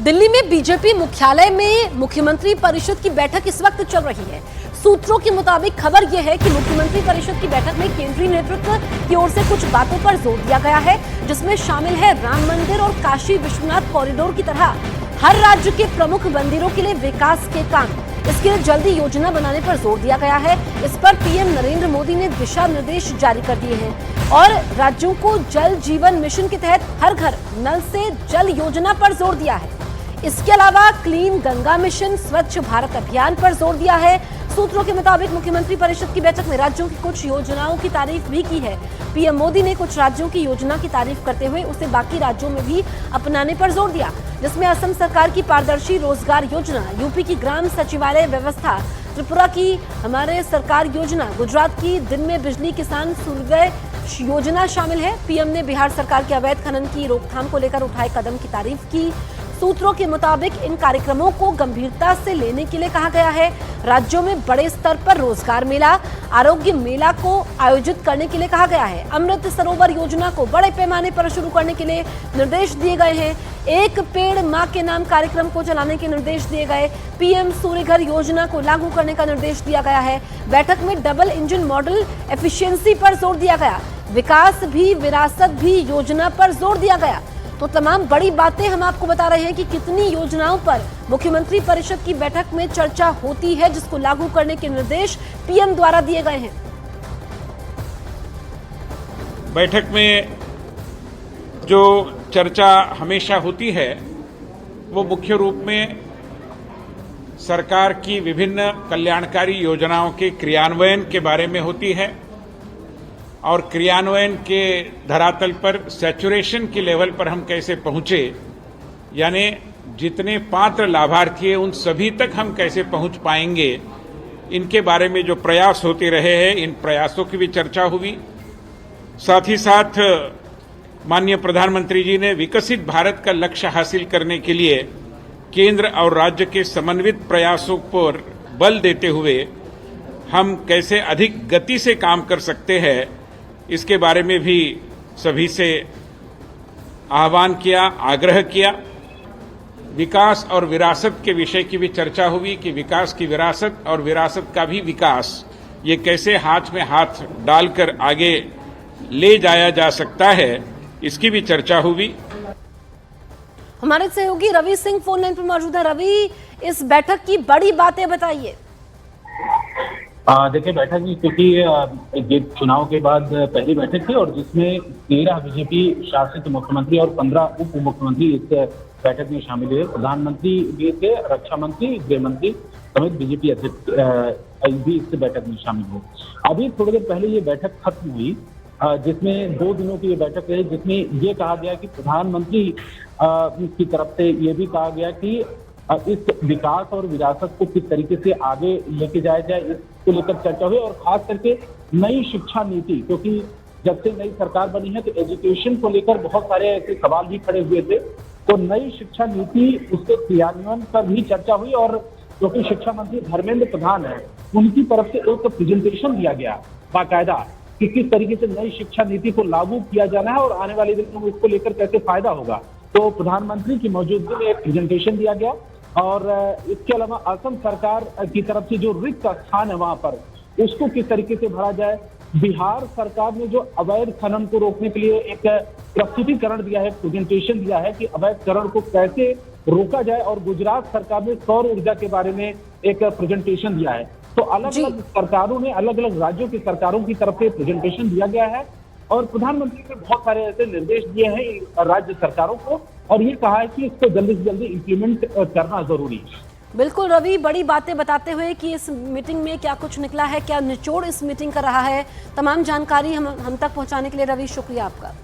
दिल्ली में बीजेपी मुख्यालय में मुख्यमंत्री परिषद की बैठक इस वक्त चल रही है। सूत्रों के मुताबिक खबर यह है कि मुख्यमंत्री परिषद की बैठक में केंद्रीय नेतृत्व की ओर से कुछ बातों पर जोर दिया गया है, जिसमें शामिल है राम मंदिर और काशी विश्वनाथ कॉरिडोर की तरह हर राज्य के प्रमुख मंदिरों के लिए विकास के काम, इसके लिए जल्दी योजना बनाने पर जोर दिया गया है। इस पर पीएम नरेंद्र मोदी ने दिशा निर्देश जारी कर दिए हैं और राज्यों को जल जीवन मिशन के तहत हर घर नल से जल योजना पर जोर दिया है। इसके अलावा क्लीन गंगा मिशन, स्वच्छ भारत अभियान पर जोर दिया है। सूत्रों के मुताबिक मुख्यमंत्री परिषद की बैठक में राज्यों की कुछ योजनाओं की तारीफ भी की है। पीएम मोदी ने कुछ राज्यों की योजना की तारीफ करते हुए उसे बाकी राज्यों में भी अपनाने पर जोर दिया, जिसमें असम सरकार की पारदर्शी रोजगार योजना, यूपी की ग्राम सचिवालय व्यवस्था, त्रिपुरा की हमारे सरकार योजना, गुजरात की दिन में बिजली किसान सूर्योदय योजना शामिल है। पीएम ने बिहार सरकार के अवैध खनन की रोकथाम को लेकर उठाए कदम की तारीफ की। सूत्रों के मुताबिक इन कार्यक्रमों को गंभीरता से लेने के लिए कहा गया है। राज्यों में बड़े स्तर पर रोजगार मेला, आरोग्य मेला को आयोजित करने के लिए कहा गया है। अमृत सरोवर योजना को बड़े पैमाने पर शुरू करने के लिए निर्देश दिए गए हैं। एक पेड़ मां के नाम कार्यक्रम को चलाने के निर्देश दिए गए। पीएम सूर्य घर योजना को लागू करने का निर्देश दिया गया है। बैठक में डबल इंजन मॉडल एफिशिएंसी पर जोर दिया गया। विकास भी विरासत भी योजना पर जोर दिया गया। तो तमाम बड़ी बातें हम आपको बता रहे हैं कि कितनी योजनाओं पर मुख्यमंत्री परिषद की बैठक में चर्चा होती है, जिसको लागू करने के निर्देश पीएम द्वारा दिए गए हैं। बैठक में जो चर्चा हमेशा होती है वो मुख्य रूप में सरकार की विभिन्न कल्याणकारी योजनाओं के क्रियान्वयन के बारे में होती है और क्रियान्वयन के धरातल पर सैचुरेशन के लेवल पर हम कैसे पहुंचे, यानी जितने पात्र लाभार्थी हैं उन सभी तक हम कैसे पहुंच पाएंगे, इनके बारे में जो प्रयास होते रहे हैं, इन प्रयासों की भी चर्चा हुई। साथ ही साथ माननीय प्रधानमंत्री जी ने विकसित भारत का लक्ष्य हासिल करने के लिए केंद्र और राज्य के समन्वित प्रयासों पर बल देते हुए हम कैसे अधिक गति से काम कर सकते हैं, इसके बारे में भी सभी से आह्वान किया, आग्रह किया। विकास और विरासत के विषय की भी चर्चा हुई कि विकास की विरासत और विरासत का भी विकास, ये कैसे हाथ में हाथ डालकर आगे ले जाया जा सकता है, इसकी भी चर्चा हुई। हमारे सहयोगी रवि सिंह फोन लाइन पर मौजूद है। रवि, इस बैठक की बड़ी बातें बताइए। देखिए, बैठक में क्योंकि ये चुनाव के बाद पहली बैठक थी और जिसमें 13 बीजेपी शासित मुख्यमंत्री और 15 उप मुख्यमंत्री इस बैठक में शामिल हुए। प्रधानमंत्री भी थे, रक्षा मंत्री, गृह मंत्री समेत बीजेपी अध्यक्ष भी इस बैठक में शामिल हुए। अभी थोड़ी देर पहले ये बैठक खत्म हुई, जिसमें 2 दिनों की ये बैठक रही, जिसमें ये कहा गया कि प्रधानमंत्री की तरफ से ये भी कहा गया कि इस विकास और विरासत को किस तरीके से आगे लेके जाया जाए, इसको लेकर चर्चा हुई। और खास करके नई शिक्षा नीति, क्योंकि जब से नई सरकार बनी है तो एजुकेशन को लेकर बहुत सारे ऐसे सवाल भी खड़े हुए थे, तो नई शिक्षा नीति उसके क्रियान्वयन पर भी चर्चा हुई। और क्योंकि शिक्षा मंत्री धर्मेंद्र प्रधान है, उनकी तरफ से एक प्रेजेंटेशन दिया गया बाकायदा कि किस तरीके से नई शिक्षा नीति को लागू किया जाना है और आने वाले दिनों में इसको लेकर कैसे फायदा होगा। तो प्रधानमंत्री की मौजूदगी में एक प्रेजेंटेशन दिया गया और इसके अलावा असम सरकार की तरफ से जो रिक्त स्थान है वहां पर, उसको किस तरीके से भरा जाए। बिहार सरकार ने जो अवैध खनन को रोकने के लिए एक प्रस्तुतिकरण दिया है, प्रेजेंटेशन दिया है कि अवैध खनन को कैसे रोका जाए। और गुजरात सरकार ने सौर ऊर्जा के बारे में एक प्रेजेंटेशन दिया है। तो अलग अलग सरकारों ने, अलग अलग राज्यों की सरकारों की तरफ से प्रेजेंटेशन दिया गया है और प्रधानमंत्री ने बहुत सारे ऐसे निर्देश दिए हैं राज्य सरकारों को और ये कहा है कि इसको जल्दी से जल्दी इंप्लीमेंट करना जरूरी है। बिल्कुल रवि, बड़ी बातें बताते हुए कि इस मीटिंग में क्या कुछ निकला है, क्या निचोड़ इस मीटिंग का रहा है, तमाम जानकारी हम तक पहुंचाने के लिए रवि, शुक्रिया आपका।